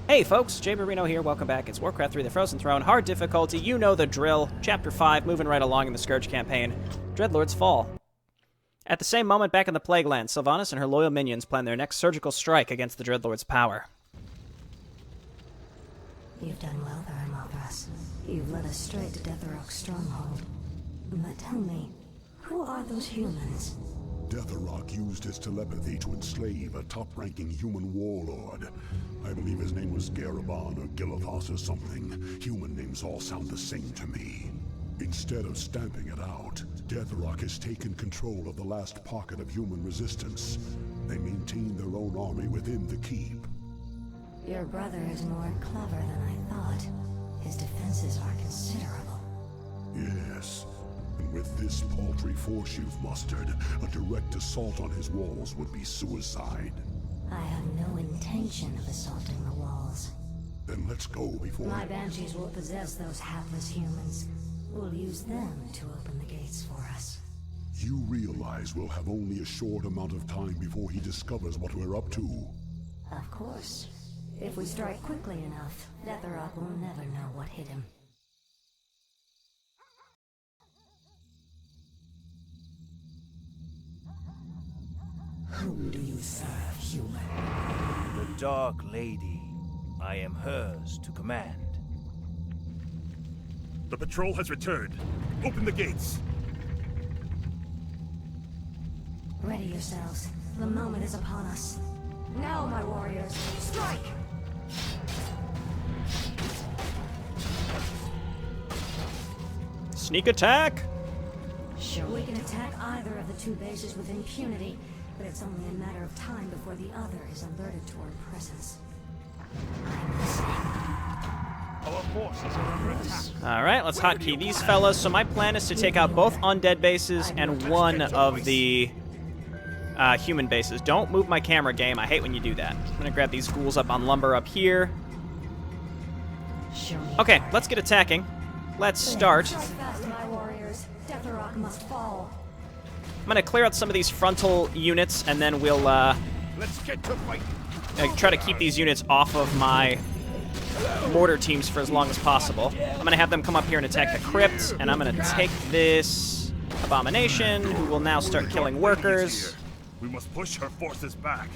Hey folks, Jayborino here, welcome back. It's Warcraft 3 The Frozen Throne, hard difficulty, you know the drill. Chapter 5, moving right along in the Scourge campaign. Dreadlord's Fall. At the same moment, back in the Plague Land, Sylvanas and her loyal minions plan their next surgical strike against the Dreadlord's power. You've done well there, Malthus. You've led us straight to Deathrok's stronghold. But tell me, who are those humans? Deathrok used his telepathy to enslave a top-ranking human warlord. I believe his name was Garabon or Gilithos or something. Human names all sound the same to me. Instead of stamping it out, Deathrok has taken control of the last pocket of human resistance. They maintain their own army within the keep. Your brother is more clever than I thought. His defenses are considerable. Yes. And with this paltry force you've mustered, a direct assault on his walls would be suicide. I have no intention of assaulting the walls. Then let's go before... My banshees will possess those hapless humans. We'll use them to open the gates for us. You realize we'll have only a short amount of time before he discovers what we're up to. Of course. If we strike quickly enough, Deathrok will never know what hit him. Whom do you serve, human? The Dark Lady. I am hers to command. The patrol has returned. Open the gates. Ready yourselves. The moment is upon us. Now, my warriors, strike! Sneak attack! Sure. We can attack either of the two bases with impunity, but it's only a matter of time before the other is alerted to our presence. I'm listening. Our forces are under attack. Alright, let's hotkey these fellas. So my plan is to take out both undead bases and one of the human bases. Don't move my camera, game. I hate when you do that. I'm gonna grab these ghouls up on lumber up here. Okay, let's get attacking. Let's start. Strike fast, my warriors. Deathrok must fall. I'm gonna clear out some of these frontal units, and then we'll Let's get to fight. try to keep these units off of my mortar teams for as long as possible. I'm gonna have them come up here and attack the crypt, and I'm gonna take this abomination, who will now start killing workers. We must push her forces back.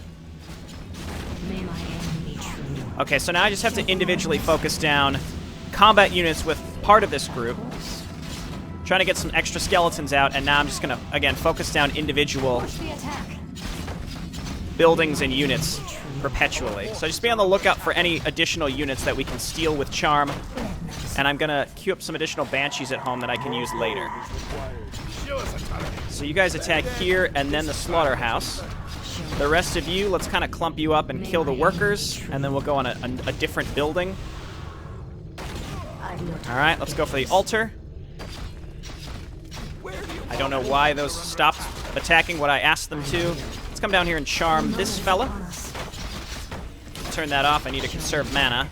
May my aim be true. Okay, so now I just have to individually focus down combat units with part of this group. Trying to get some extra skeletons out, and now I'm just gonna, again, focus down individual Push the attack. buildings and units perpetually. So just be on the lookout for any additional units that we can steal with charm. And I'm gonna queue up some additional banshees at home that I can use later. So you guys attack here and then the slaughterhouse. The rest of you, let's kind of clump you up and kill the workers, and then we'll go on a different building. Alright, let's go for the altar. I don't know why those stopped attacking what I asked them to. Let's come down here and charm this fella. Turn that off. I need to conserve mana.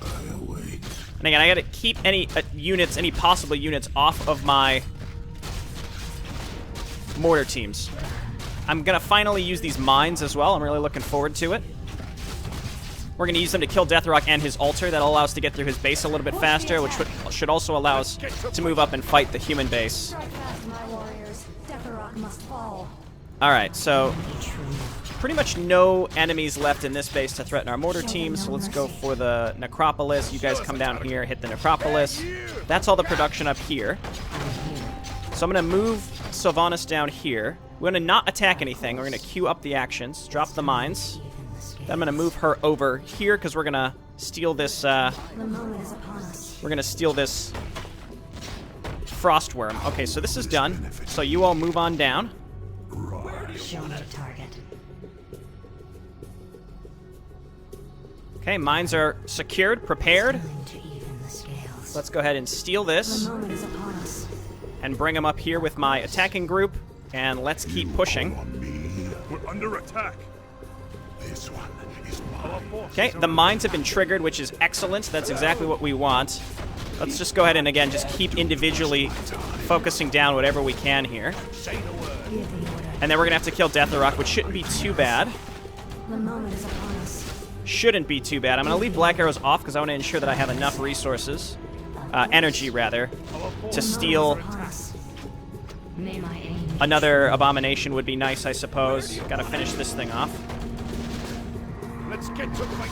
And again, I gotta keep any units, any possible units, off of my mortar teams. I'm gonna finally use these mines as well. I'm really looking forward to it. We're gonna use them to kill Deathrok and his altar. That'll allow us to get through his base a little bit faster, which should also allow us to move up and fight the human base. Strike fast, my warriors. Deathrok must fall. Alright, so pretty much no enemies left in this base to threaten our mortar teams, so let's go for the Necropolis. You guys come down here, hit the Necropolis. That's all the production up here. So I'm going to move Sylvanas down here. We're going to not attack anything. We're going to queue up the actions, drop the mines. Then I'm going to move her over here because we're going to steal this, The moment is upon us. we're going to steal this Frostworm. Okay, so this is done. So you all move on down. Show me a target. Okay, mines are secured, prepared. Time to even the scales. Let's go ahead and steal this The moment is upon us. and bring them up here with my attacking group, and let's keep pushing. We're under attack. This one is mine. Okay, the mines have been triggered, which is excellent. That's exactly what we want. Let's just go ahead and, again, just keep individually focusing down whatever we can here. Give the order. And then we're going to have to kill Deathrok, which shouldn't be too bad. The moment is upon us. shouldn't be too bad. I'm going to leave black arrows off because I want to ensure that I have enough resources, energy rather, to steal. May my aim. Another abomination would be nice, I suppose. Gotta finish this thing off. Let's get to fight.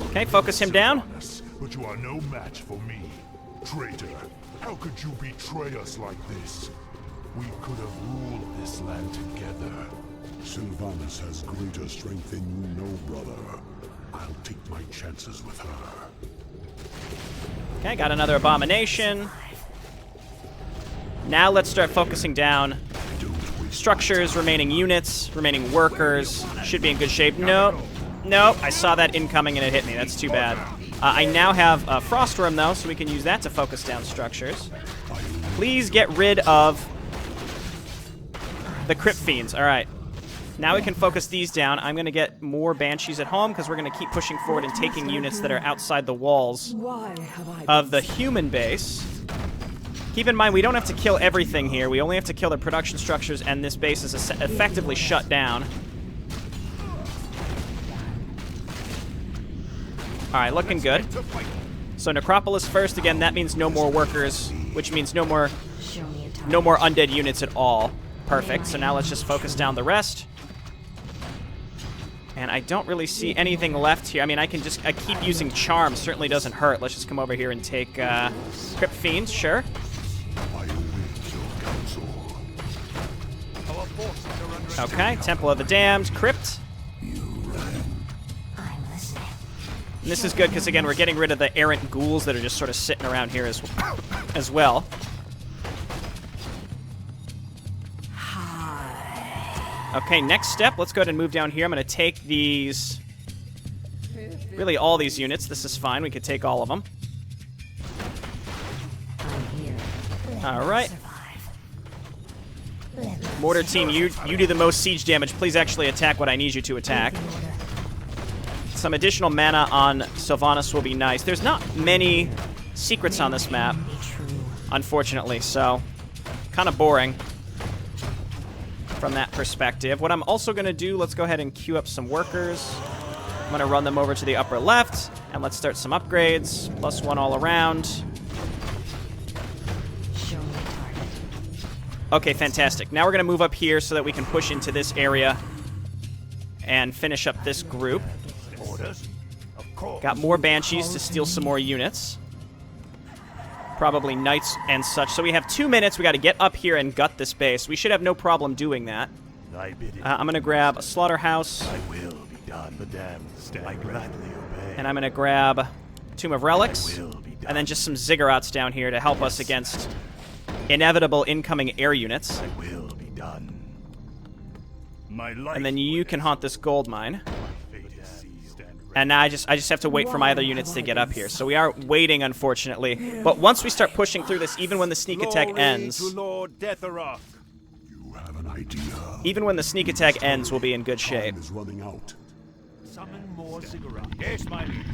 Okay, focus him down. But you are no match for me. Traitor, how could you betray us like this? We could have ruled this land together. Sylvanas has greater strength than you know, brother. I'll take my chances with her. Okay, got another abomination. Now let's start focusing down structures, remaining units, remaining workers. Should be in good shape. Nope. Nope. I saw that incoming and it hit me. That's too bad. I now have a Frost Worm, though, so we can use that to focus down structures. Please get rid of the Crypt Fiends. All right. Now we can focus these down. I'm going to get more Banshees at home because we're going to keep pushing forward and taking units that are outside the walls of the human base. Keep in mind, we don't have to kill everything here. We only have to kill the production structures, and this base is effectively shut down. All right, looking good. So Necropolis first. Again, that means no more workers, which means no more undead units at all. Perfect. So now let's just focus down the rest. And I don't really see anything left here. I mean, I keep using Charm. Certainly doesn't hurt. Let's just come over here and take Crypt Fiends, sure. Okay, Temple of the Damned, Crypt. And this is good because, again, we're getting rid of the errant ghouls that are just sort of sitting around here as well. Okay, next step, let's go ahead and move down here. I'm going to take these, really all these units. This is fine. We could take all of them. All right. Mortar team, you do the most siege damage. Please actually attack what I need you to attack. Some additional mana on Sylvanas will be nice. There's not many secrets on this map, unfortunately, so kind of boring from that perspective. What I'm also going to do, let's go ahead and queue up some workers. I'm going to run them over to the upper left, and let's start some upgrades. +1 all around. Okay, fantastic. Now we're going to move up here so that we can push into this area and finish up this group. Got more Banshees to steal some more units. Probably Knights and such. So we have 2 minutes. We got to get up here and gut this base. We should have no problem doing that. I'm going to grab a Slaughterhouse. I will be done. The damned I gladly obey. And I'm going to grab Tomb of Relics. And then just some Ziggurats down here to help us against inevitable incoming air units. I will be done. My life And then you can haunt this gold mine. And now I just have to wait for my other units to get up here. So we are waiting, unfortunately. But once we start pushing through this, even when the sneak attack ends, Lord Deathrock. You have an idea. even when the sneak attack ends, we'll be in good shape. Time is running out. Summon more cigarettes. Yes, my liege.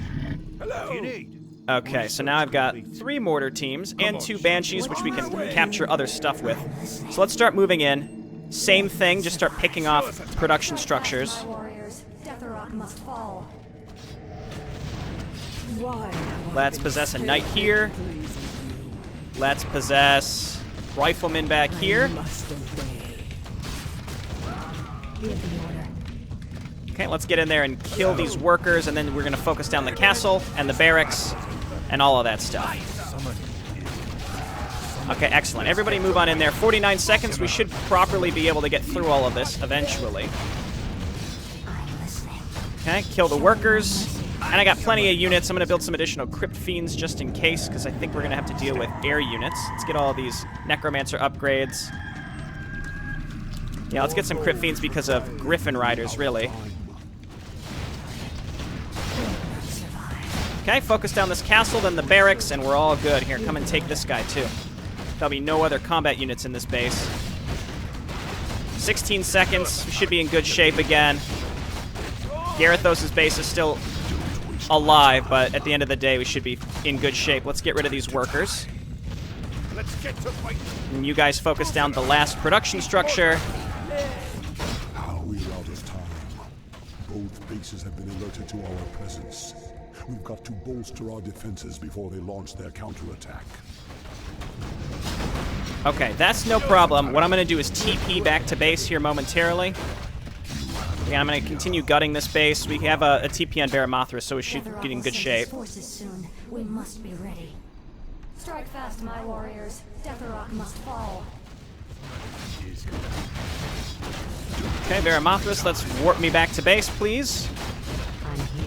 Hello. What do you need? Okay, so now I've got 3 mortar teams and 2 Banshees, which we can capture other stuff with. So let's start moving in. Same thing, just start picking off production structures. Warriors, Deathrock must fall. Let's possess a knight here. Let's possess riflemen back here. Okay, let's get in there and kill these workers, and then we're going to focus down the castle and the barracks and all of that stuff. Okay, excellent. Everybody move on in there. 49 seconds. We should properly be able to get through all of this eventually. Okay, kill the workers. And I got plenty of units. I'm going to build some additional Crypt Fiends just in case, because I think we're going to have to deal with air units. Let's get all of these Necromancer upgrades. Yeah, let's get some Crypt Fiends because of Griffin Riders, really. Okay, focus down this castle, then the barracks, and we're all good. Here, come and take this guy, too. There'll be no other combat units in this base. 16 seconds. We should be in good shape again. Garithos' base is still alive, but at the end of the day, we should be in good shape. Let's get rid of these workers. Let's get to fight. And you guys focus down the last production structure. How we are out of time. Both bases have been alerted to our presence. We've got to bolster our defenses before they launch their counterattack. Okay, that's no problem. What I'm going to do is TP back to base here momentarily. Yeah, I'm going to continue gutting this base. We have a TP on Varimathra, so we should get in good shape. Forces soon. We must be ready. Strike fast, my warriors. Deathrock must fall. Okay, Varimathras, let's warp me back to base, please.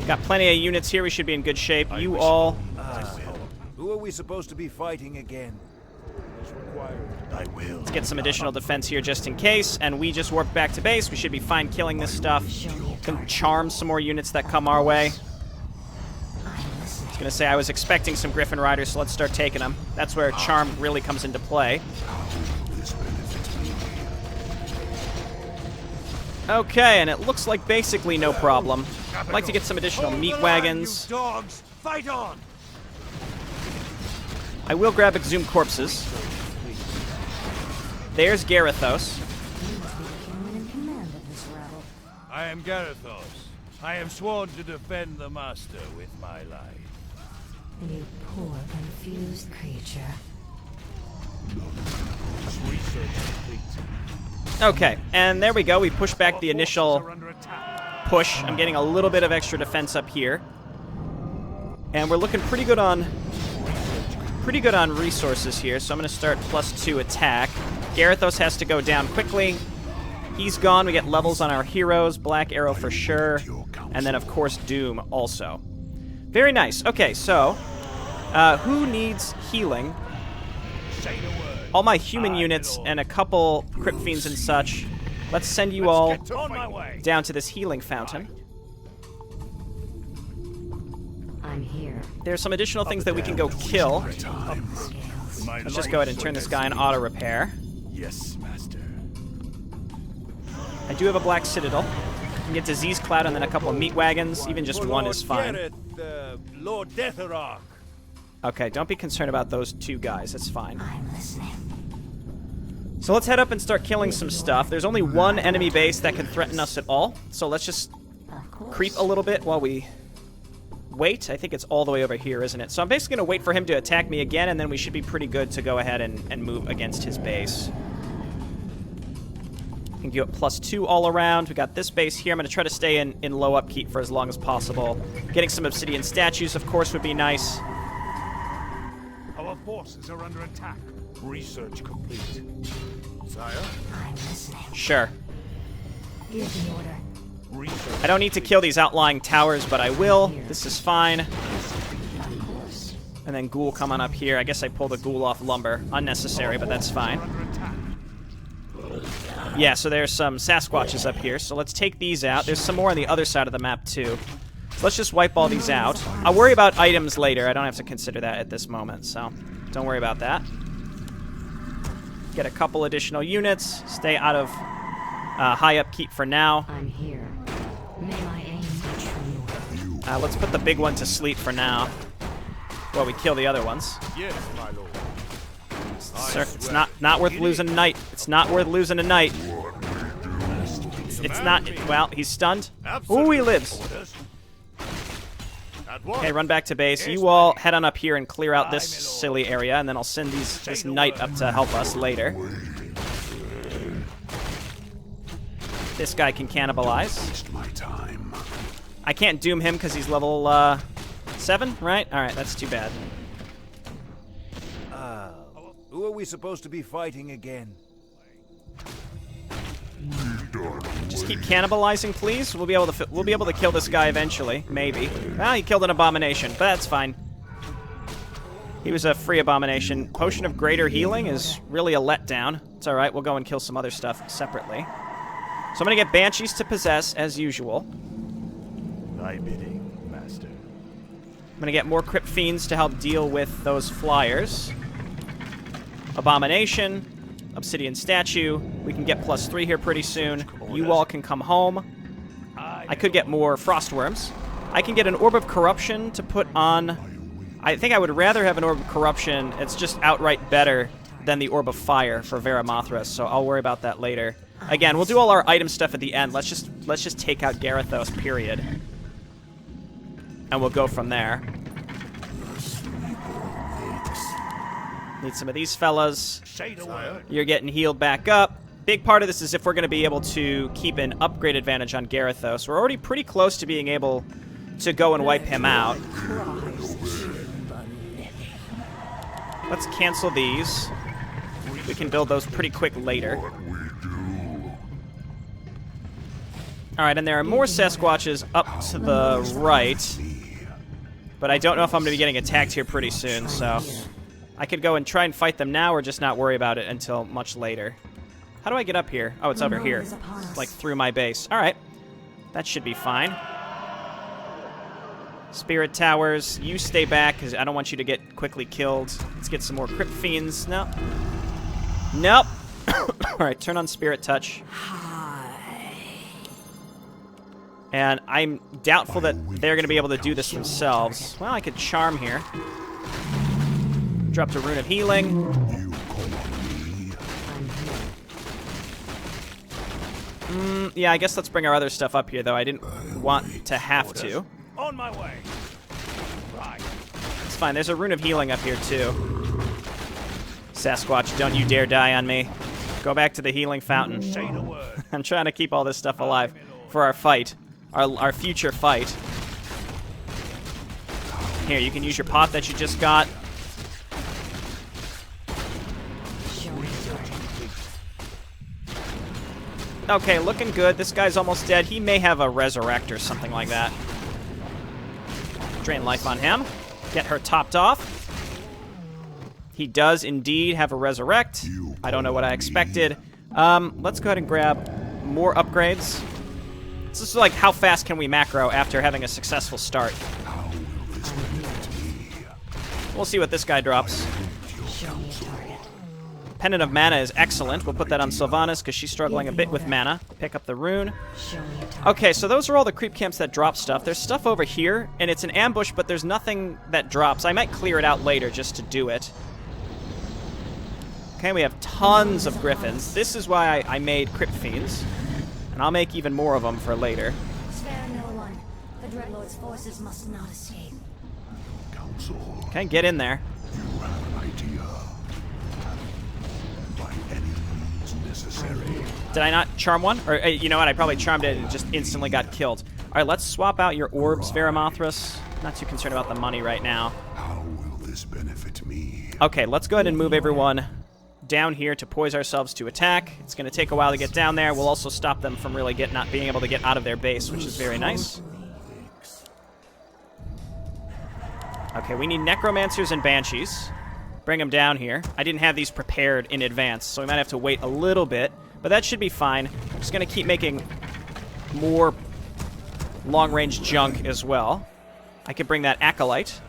Got plenty of units here. We should be in good shape. You all... Who are we supposed to be fighting again? I will. Let's get some additional defense here just in case, and we just warp back to base. We should be fine killing this stuff. Can charm some more units that come our way. I was gonna say I was expecting some Griffin Riders, so let's start taking them. That's where charm really comes into play. Okay, and it looks like basically no problem. I'd like to get some additional meat wagons. Dogs, fight on! I will grab exhumed corpses. There's Garithos. I am Garithos. I am sworn to defend the Master with my life. You poor, confused creature. Research complete. Okay, and there we go. We push back the initial push. I'm getting a little bit of extra defense up here. And we're looking pretty good on resources here, so I'm going to start +2 attack. Garithos has to go down quickly. He's gone. We get levels on our heroes. Black Arrow for sure. And then, of course, Doom also. Very nice. Okay, so who needs healing? All my human units and a couple Crypt Fiends and such. Let's send you all down to this healing fountain. I'm here. There's some additional things that we can go kill. Let's just go ahead and turn this guy on auto repair. Yes, Master. I do have a Black Citadel. I can get Disease Cloud and then a couple of meat wagons. Even just one is fine. Lord Deathrock. Okay, don't be concerned about those two guys. That's fine. I'm listening. So let's head up and start killing some stuff. There's only one enemy base that can threaten us at all. So let's just creep a little bit while we wait. I think it's all the way over here, isn't it? So I'm basically going to wait for him to attack me again, and then we should be pretty good to go ahead and move against his base. We can go up +2 all around. We got this base here. I'm going to try to stay in low upkeep for as long as possible. Getting some obsidian statues, of course, would be nice. Our forces are under attack. Research complete. Sire? I'm listening. Sure. Give the order. Research. I don't need to kill these outlying towers, but I will. This is fine. And then Ghoul come on up here. I guess I pulled a Ghoul off lumber. Unnecessary, but that's fine. Yeah, so there's some Sasquatches up here. So let's take these out. There's some more on the other side of the map, too. So let's just wipe all these out. I'll worry about items later. I don't have to consider that at this moment, so don't worry about that. Get a couple additional units. Stay out of high upkeep for now. I'm here. May my aim be true. Let's put the big one to sleep for now. While we kill the other ones. Yes, my lord. Sir, it's not worth losing a knight. It's not worth losing a knight. It's not. Well, he's stunned. Ooh, he lives. Okay, run back to base. You all head on up here and clear out this silly area, and then I'll send this knight up to help us later. This guy can cannibalize. I can't doom him because he's level 7, right? All right, that's too bad. Who are we supposed to be fighting again? Just keep cannibalizing, please. We'll be able to kill this guy eventually, maybe. Well, he killed an abomination, but that's fine. He was a free abomination. Potion of Greater Healing is really a letdown. It's all right. We'll go and kill some other stuff separately. So I'm gonna get Banshees to possess as usual. Thy bidding, Master. I'm gonna get more Crypt Fiends to help deal with those flyers. Abomination. Obsidian Statue. We can get +3 here pretty soon. You all can come home. I could get more Frostworms. I can get an Orb of Corruption to put on... I think I would rather have an Orb of Corruption. It's just outright better than the Orb of Fire for Varimathra, so I'll worry about that later. Again, we'll do all our item stuff at the end. Let's just take out Garithos, period. and we'll go from there. Need some of these fellas. Say the word. You're getting healed back up. Big part of this is if we're going to be able to keep an upgrade advantage on Garithos. We're already pretty close to being able to go and wipe him out. Let's cancel these. We can build those pretty quick later. Alright, and there are more Sasquatches up to the right. But I don't know if I'm going to be getting attacked here pretty soon, so I could go and try and fight them now or just not worry about it until much later. How do I get up here? Oh, it's over here. Like through my base. Alright. That should be fine. Spirit Towers, you stay back because I don't want you to get quickly killed. Let's get some more Crypt Fiends. No. Nope. Alright, turn on Spirit Touch. And I'm doubtful that they're going to be able to do this themselves. Well, I could Charm here. Dropped a Rune of Healing. Yeah, I guess let's bring our other stuff up here, though. I didn't want to have to. On my way. Right. It's fine. There's a Rune of Healing up here, too. Sasquatch, don't you dare die on me. Go back to the healing fountain. Say the word. I'm trying to keep all this stuff alive for our fight. Our future fight. Here, you can use your pot that you just got. Okay, looking good. This guy's almost dead. He may have a Resurrect or something like that. Drain life on him. Get her topped off. He does indeed have a Resurrect. I don't know what I expected. Let's go ahead and grab more upgrades. This is like how fast can we macro after having a successful start. We'll see what this guy drops. Pendant of Mana is excellent. We'll put that on Sylvanas because she's struggling a bit with mana. Pick up the rune. Okay, so those are all the creep camps that drop stuff. There's stuff over here, and it's an ambush, but there's nothing that drops. I might clear it out later just to do it. Okay, we have tons of griffins. This is why I made Crypt Fiends. And I'll make even more of them for later. Spare no one. The Dreadlord's forces must not escape. Council, Okay, get in there. you have an idea. By any means necessary. Did I not charm one? Or, you know what, I probably charmed it and it just instantly got killed. Alright, let's swap out your orbs, Veramothras. Not too concerned about the money right now. How will this benefit me? Okay, let's go ahead and move everyone down here to poise ourselves to attack. It's going to take a while to get down there. We'll also stop them from really not being able to get out of their base, which is very nice. Okay, we need Necromancers and Banshees. Bring them down here. I didn't have these prepared in advance, so we might have to wait a little bit, but that should be fine. I'm just going to keep making more long-range junk as well. I could bring that Acolyte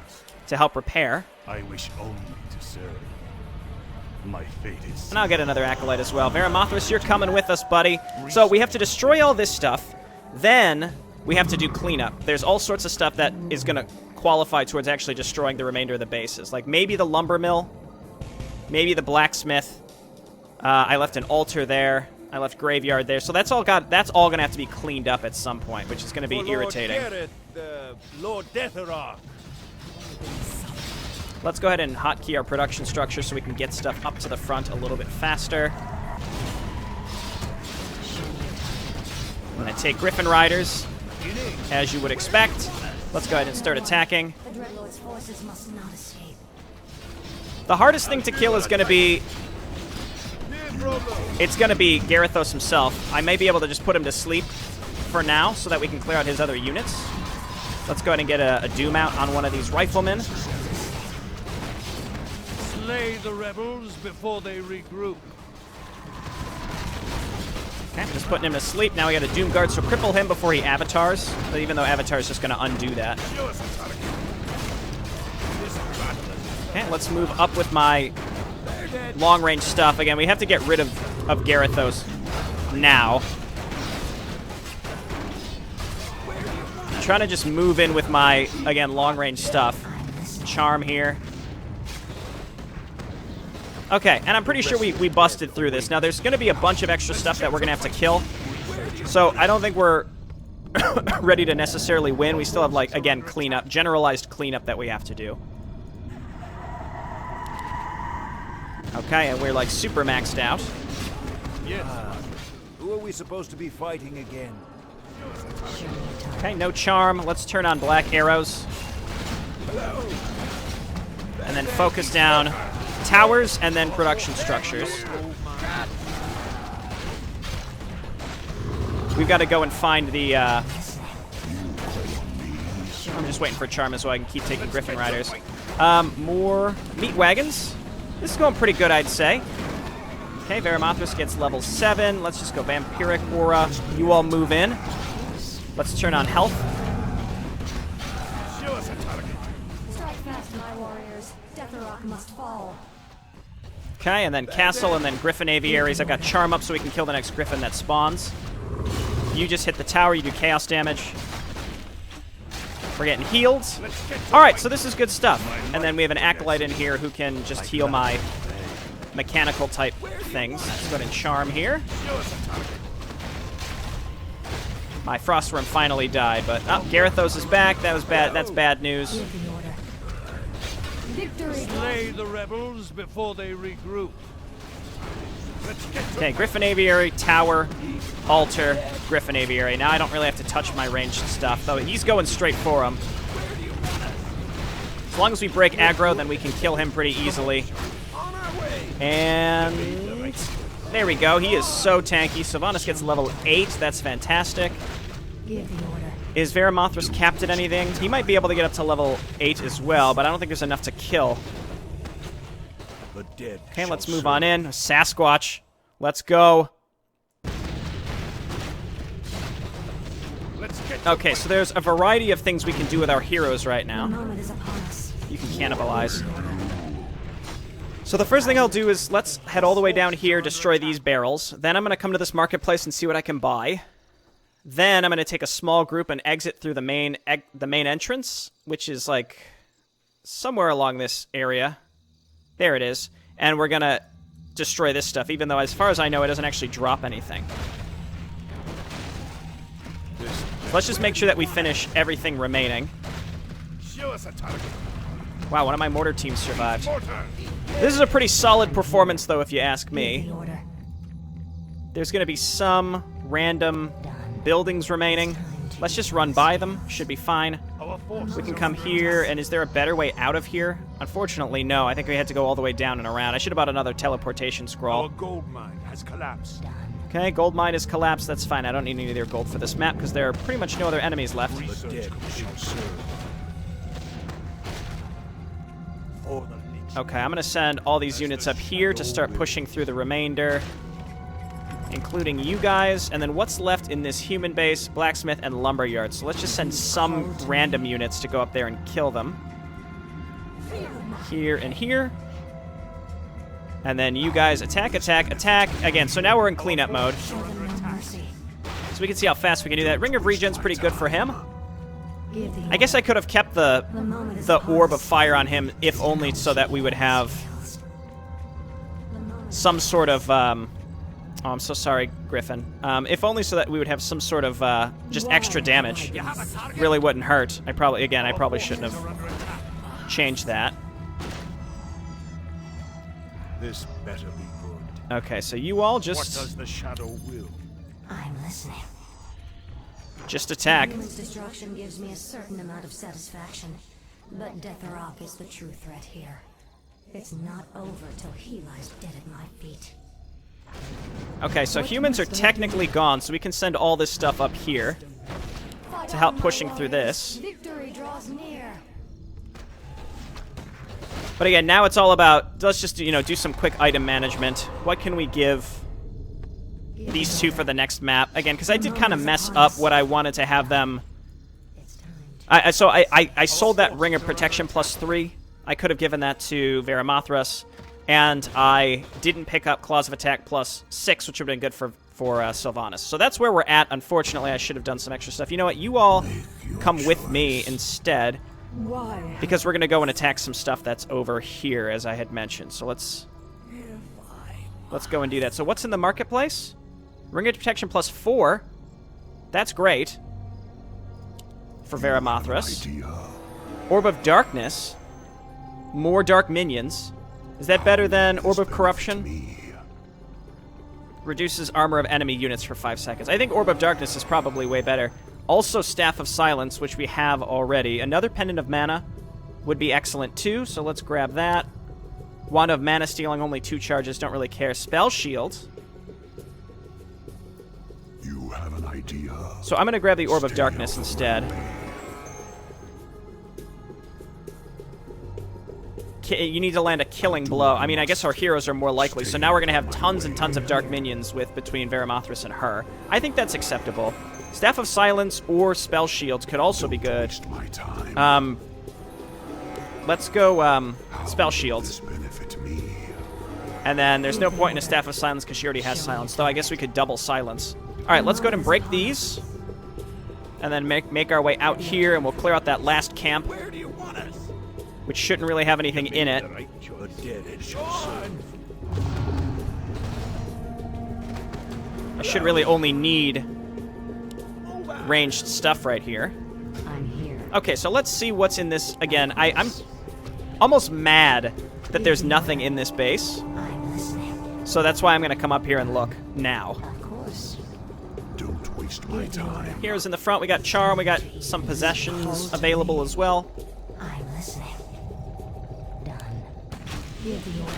to help repair. I wish only to serve. My fate is... And I'll get another Acolyte as well. Veramothras, you're coming with us, buddy. So we have to destroy all this stuff. Then we have to do cleanup. There's all sorts of stuff that is going to qualify towards actually destroying the remainder of the bases. Like maybe the lumber mill. Maybe the blacksmith. I left an altar there. I left graveyard there. So that's all going to have to be cleaned up at some point, which is going to be irritating. Lord Deathrock. Let's go ahead and hotkey our production structure so we can get stuff up to the front a little bit faster. I'm going to take Griffin Riders, as you would expect. Let's go ahead and start attacking. The Dreadlord's forces must not escape. The hardest thing to kill is going to be... It's going to be Garithos himself. I may be able to just put him to sleep for now so that we can clear out his other units. Let's go ahead and get a Doom out on one of these riflemen. Slay the rebels before they regroup. Okay, just putting him to sleep. Now we got a Doom Guard, so cripple him before he avatars. But even though avatar's just going to undo that. Okay, let's move up with my long-range stuff. Again, we have to get rid of Garithos now. I'm trying to just move in with my, again, long-range stuff. Charm here. Okay, and I'm pretty sure we busted through this. Now, there's going to be a bunch of extra stuff that we're going to have to kill. So I don't think we're ready to necessarily win. We still have, like, again, cleanup, generalized cleanup that we have to do. Okay, and we're, like, super maxed out. Yes. Who are we supposed to be fighting again? Okay, no charm. Let's turn on black arrows. And then focus down towers and then production structures. We've got to go and find the... I'm just waiting for charm so I can keep taking Griffin Riders. More meat wagons. This is going pretty good, I'd say. Okay, Varimathras gets level 7. Let's just go Vampiric Aura. You all move in. Let's turn on health. Strike fast, my warriors. Deathrock must fall. Okay, and then Castle, and then Griffin Aviaries. I've got Charm up so we can kill the next Griffin that spawns. You just hit the tower, you do Chaos damage. We're getting healed. Alright, so this is good stuff. And then we have an Acolyte in here who can just heal my mechanical type things. Let's go ahead and Charm here. My Frostworm finally died, but oh, Garithos is back. That was bad. That's bad news. Slay the rebels before they regroup. Okay, Griffin Aviary, Tower, Altar, Griffin Aviary. Now I don't really have to touch my ranged stuff, though he's going straight for him. As long as we break aggro, then we can kill him pretty easily. And there we go. He is so tanky. Sylvanas gets level 8. That's fantastic. Is Varimathras capped at anything? He might be able to get up to level 8 as well, but I don't think there's enough to kill. Okay, let's move on in. Sasquatch. Let's go. Okay, so there's a variety of things we can do with our heroes right now. You can cannibalize. So the first thing I'll do is let's head all the way down here, destroy these barrels. Then I'm going to come to this marketplace and see what I can buy. Then I'm going to take a small group and exit through the main entrance, which is like somewhere along this area. There it is. And we're going to destroy this stuff, even though as far as I know it doesn't actually drop anything. So let's just make sure that we finish everything remaining. Wow, one of my mortar teams survived. This is a pretty solid performance, though, if you ask me. There's going to be some random buildings remaining. Let's just run by them. Should be fine. We can come here, and is there a better way out of here? Unfortunately, no. I think we had to go all the way down and around. I should have bought another teleportation scroll. Our gold mine has collapsed. Okay, gold mine is collapsed. That's fine. I don't need any other gold for this map because there are pretty much no other enemies left. The dead shall serve. Okay, I'm going to send all these units up here to start pushing through the remainder, including you guys. And then what's left in this human base? Blacksmith and lumberyard. So let's just send some random units to go up there and kill them. Here and here. And then you guys attack, attack, attack. Again, so now we're in cleanup mode. So we can see how fast we can do that. Ring of Regen's pretty good for him. I guess I could have kept the Orb of Fire on him, if only so that we would have some sort of... oh, I'm so sorry, Griffin. If only so that we would have some sort of just extra damage. Really wouldn't hurt. I probably shouldn't have changed that. This better be good. Okay, so you all just... What does the shadow will? I'm listening. Just attack. Human's destruction gives me a certain amount of satisfaction, but Deathrock is the true threat here. It's not over till he lies dead at my feet. Okay, so humans are technically gone, so we can send all this stuff up here to help pushing through this. Victory draws near. But again, now it's all about, let's just, do some quick item management. What can we give these two for the next map? Again, because I did kind of mess up what I wanted to have them. I sold that Ring of Protection +3. I could have given that to Varimathras. And I didn't pick up Claws of Attack +6, which would have been good for Sylvanas. So that's where we're at. Unfortunately, I should have done some extra stuff. You know what? You all come with me instead. Why? Because we're going to go and attack some stuff that's over here, as I had mentioned. So let's go and do that. So what's in the marketplace? Ring of Protection +4. That's great. for Varimathras. Idea. Orb of Darkness. More dark minions. Is that better than Orb of Corruption? Me. Reduces armor of enemy units for 5 seconds. I think Orb of Darkness is probably way better. Also Staff of Silence, which we have already. Another Pendant of Mana would be excellent too, so let's grab that. Wand of Mana stealing, only 2 charges, don't really care. Spell Shield. You have an idea. So I'm going to grab the Orb of Darkness instead. You need to land a killing blow. I mean, I guess our heroes are more likely, so now we're going to have tons and tons of dark minions between Varimathras and her. I think that's acceptable. Staff of Silence or Spell Shields could also be good. Waste my time. Let's go Spell Shields. This benefit me. And then there's no point in a Staff of Silence because she already has Silence, though I guess we could double Silence. Alright, let's go ahead and break these. And then make our way out here, and we'll clear out that last camp, Where do you want us? which shouldn't really have anything in it. The dead is your son. I should really only need ranged stuff right here. I'm here. Okay, so let's see what's in this again. I'm almost mad that there's nothing in this base. I'm listening. So that's why I'm going to come up here and look now. Of course. Don't waste my time. Here's in the front, we got Charm, we got some possessions available as well. I'm listening. Done. Give the order.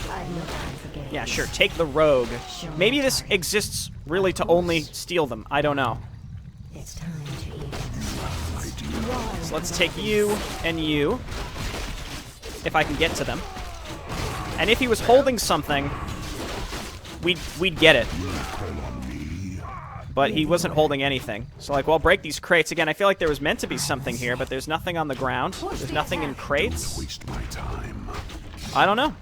I've no time for games. Yeah, sure, take the Rogue. Maybe this exists really to only steal them. I don't know. It's time to eat. So let's take you and you, if I can get to them. And if he was holding something, we'd get it. But he wasn't holding anything. So, like, well, I'll break these crates. Again, I feel like there was meant to be something here, but there's nothing on the ground. There's nothing in crates. Waste my time. I don't know.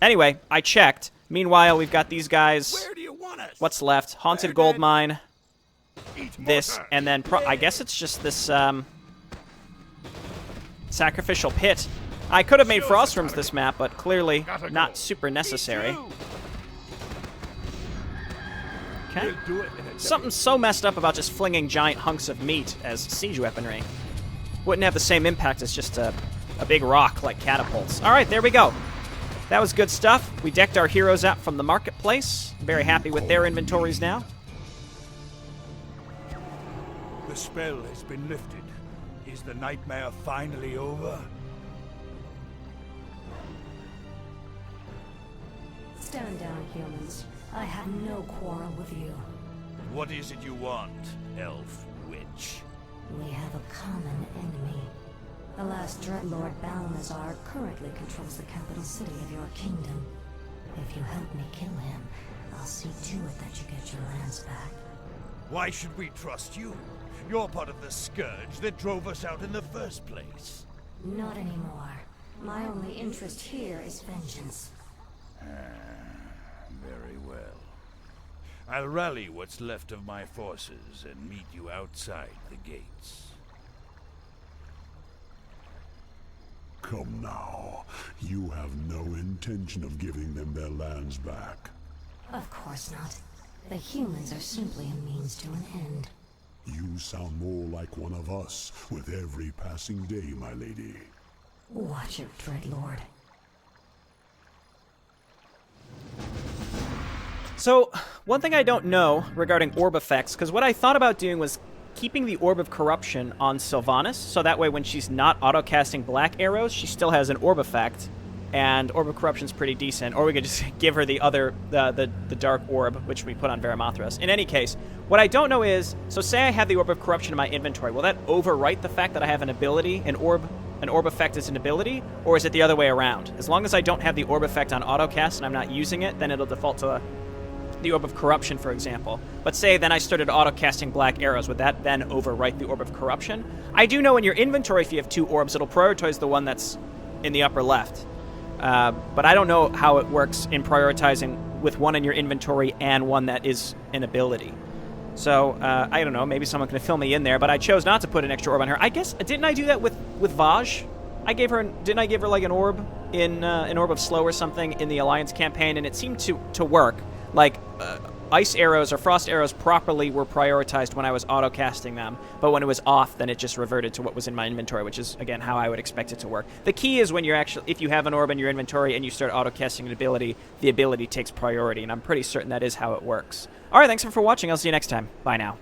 Anyway, I checked. Meanwhile, we've got these guys. Where do you want us? What's left? Haunted Gold Mine. This, and then I guess it's just this sacrificial pit. I could have made frost rooms this map, but clearly not super necessary. Okay. Something so messed up about just flinging giant hunks of meat as siege weaponry. Wouldn't have the same impact as just a big rock like catapults. All right, there we go. That was good stuff. We decked our heroes out from the marketplace. Very happy with their inventories now. The spell has been lifted. Is the nightmare finally over? Stand down, humans. I have no quarrel with you. What is it you want, elf witch? We have a common enemy. The last Dreadlord Balnazar currently controls the capital city of your kingdom. If you help me kill him, I'll see to it that you get your lands back. Why should we trust you? You're part of the scourge that drove us out in the first place. Not anymore. My only interest here is vengeance. Very well. I'll rally what's left of my forces and meet you outside the gates. Come now. You have no intention of giving them their lands back. Of course not. The humans are simply a means to an end. You sound more like one of us with every passing day, my lady. Watch it, Dreadlord. So, one thing I don't know regarding orb effects, because what I thought about doing was keeping the Orb of Corruption on Sylvanas, so that way when she's not auto-casting black arrows, she still has an orb effect, and Orb of Corruption's pretty decent. Or we could just give her the other, the Dark Orb, which we put on Varimathras. In any case, what I don't know is, so say I have the Orb of Corruption in my inventory, will that overwrite the fact that I have an ability, an orb effect is an ability, or is it the other way around? As long as I don't have the orb effect on autocast and I'm not using it, then it'll default to the Orb of Corruption, for example. But say then I started auto-casting black arrows, would that then overwrite the Orb of Corruption? I do know in your inventory, if you have 2 orbs, it'll prioritize the one that's in the upper left. But I don't know how it works in prioritizing with one in your inventory and one that is an ability. So, I don't know, maybe someone can fill me in there, but I chose not to put an extra orb on her. I guess, didn't I do that with Vaj? Didn't I give her like an orb in an Orb of Slow or something in the Alliance campaign, and it seemed to work. Like, ice arrows or frost arrows properly were prioritized when I was auto-casting them, but when it was off, then it just reverted to what was in my inventory, which is, again, how I would expect it to work. The key is when you're actually, if you have an orb in your inventory and you start auto-casting an ability, the ability takes priority, and I'm pretty certain that is how it works. Alright, thanks for watching. I'll see you next time. Bye now.